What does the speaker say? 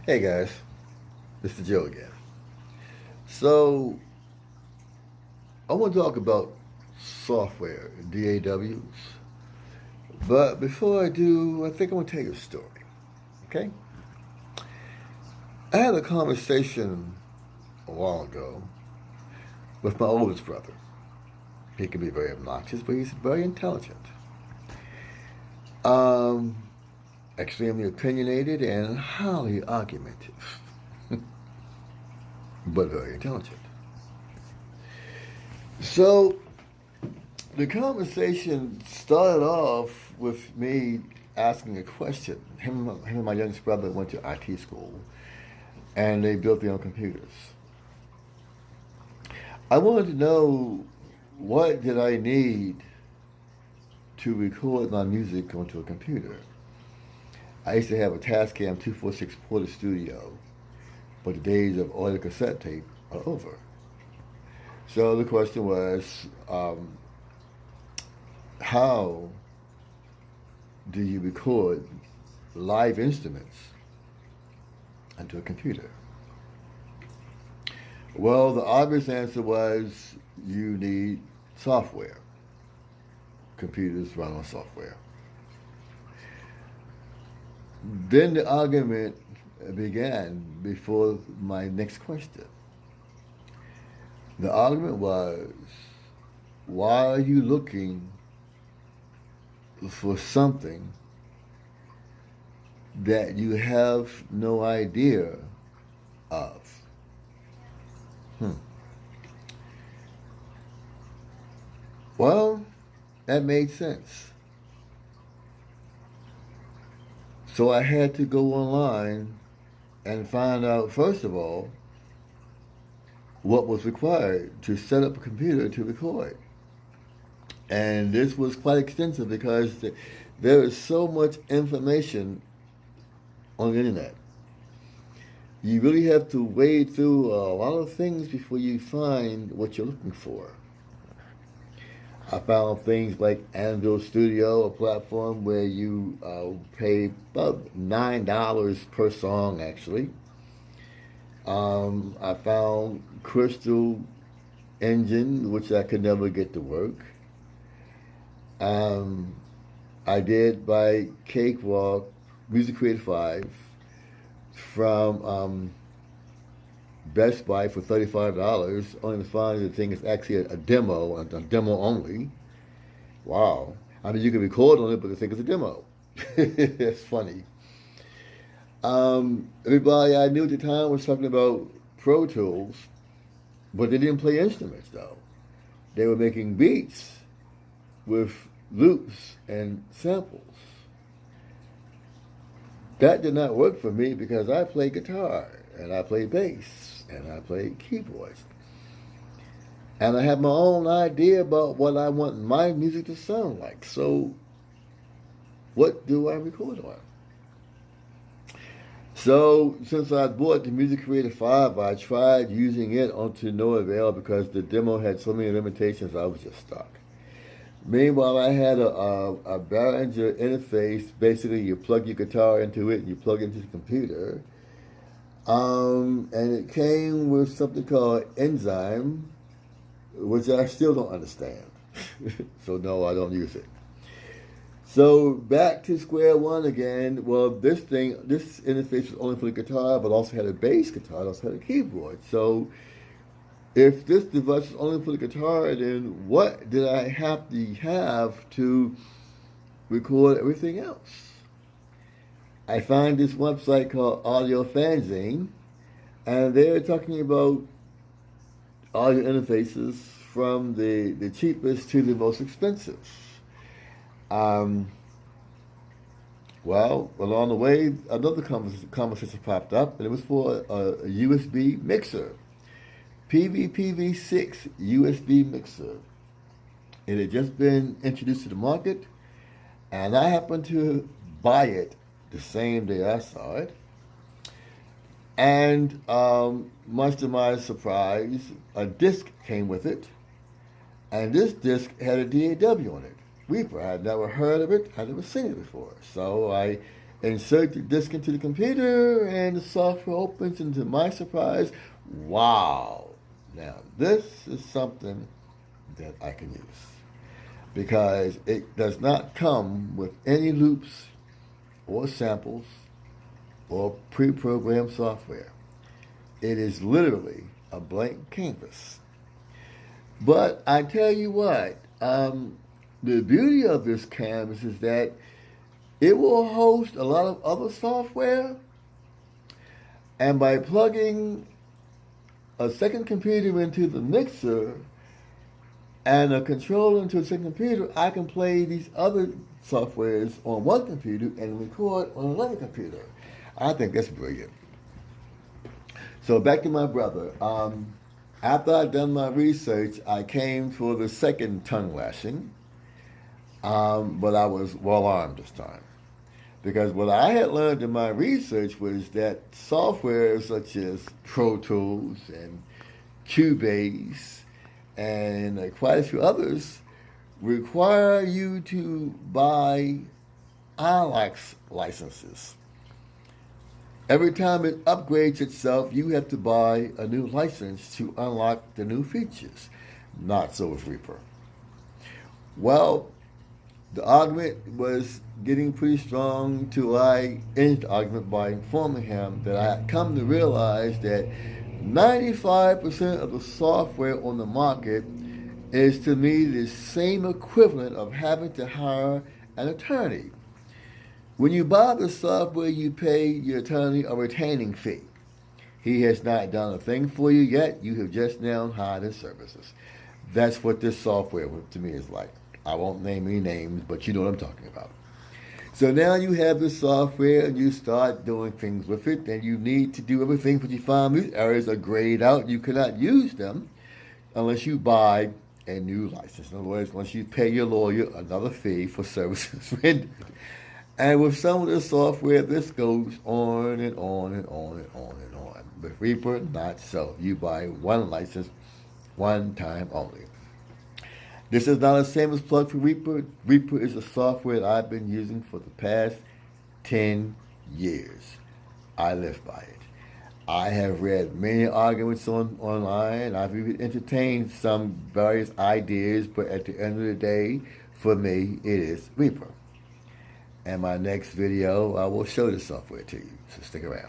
Hey guys, this is Joe again. So, I want to talk about software, DAWs. But before I do, I think I want to tell you a story. Okay? I had a conversation a while ago with my oldest brother. He can be very obnoxious, but he's very intelligent. Um, Extremely opinionated and highly argumentative, but very intelligent. So, the conversation started off with me asking a question. Him and my youngest brother went to IT school, and they built their own computers. I wanted to know what did I need to record my music onto a computer. I used to have a Tascam 246 Porter Studio, but the days of audio cassette tape are over. So the question was, how do you record live instruments onto a computer? Well, the obvious answer was you need software. Computers run on software. Then the argument began before my next question. The argument was, why are you looking for something that you have no idea of? Well, that made sense. So I had to go online and find out, first of all, what was required to set up a computer to record. And this was quite extensive because there is so much information on the internet. You really have to wade through a lot of things before you find what you're looking for. I found things like Anvil Studio, a platform where you pay about $9 per song, actually. I found Crystal Engine, which I could never get to work. I did buy Cakewalk Music Creator 5 from Best Buy for $35, only to find the thing is actually a demo, a demo only. Wow. I mean, you can record on it, but the thing is a demo. It's funny. Everybody I knew at the time was talking about Pro Tools, but they didn't play instruments, though. They were making beats with loops and samples. That did not work for me because I play guitar, and I play bass, and I play keyboards. And I have my own idea about what I want my music to sound like. So, what do I record on? So, since I bought the Music Creator 5, I tried using it onto no avail because the demo had so many limitations, I was just stuck. Meanwhile, I had a Behringer interface. Basically, you plug your guitar into it, and you plug it into the computer. And it came with something called Enzyme, which I still don't understand. So no, I don't use it. So back to square one again. Well, this interface was only for the guitar, but also had a bass guitar, it also had a keyboard. So if this device is only for the guitar, then what did I have to record everything else? I find this website called Audio Fanzine, and they're talking about audio interfaces from the cheapest to the most expensive. Well, along the way, another conversation popped up, and it was for a USB mixer. PV6 USB mixer. It had just been introduced to the market, and I happened to buy it the same day I saw it. And much to my surprise, a disc came with it, and this disc had a DAW on it. Reaper. I had never heard of it. I never seen it before. So I insert the disc into the computer, and the software opens, and to my surprise, wow. Now, this is something that I can use because it does not come with any loops or samples or pre-programmed software. It is literally a blank canvas. But I tell you what, the beauty of this canvas is that it will host a lot of other software, and by plugging a second computer into the mixer and a controller into a second computer, I can play these other softwares on one computer and record on another computer. I think that's brilliant. So back to my brother. After I'd done my research, I came for the second tongue lashing, but I was well armed this time. Because what I had learned in my research was that software such as Pro Tools and Cubase and quite a few others require you to buy ILAC licenses. Every time it upgrades itself, you have to buy a new license to unlock the new features. Not so with Reaper. Well, the argument was getting pretty strong till I ended the argument by informing him that I had come to realize that 95% of the software on the market is to me the same equivalent of having to hire an attorney. When you buy the software, you pay your attorney a retaining fee. He has not done a thing for you yet. You have just now hired his services. That's what this software to me is like. I won't name any names, but you know what I'm talking about. So now you have the software and you start doing things with it, and you need to do everything, but you find these errors are grayed out. You cannot use them unless you buy a new license. In other words, once you pay your lawyer another fee for services rendered. And with some of the software, this goes on and on and on and on and on. With Reaper, not so. You buy one license, one time only. This is not a shameless plug for Reaper. Reaper is a software that I've been using for the past 10 years. I live by it. I have read many arguments online. I've even entertained some various ideas, but at the end of the day, for me, it is Reaper. In my next video, I will show the software to you, so stick around.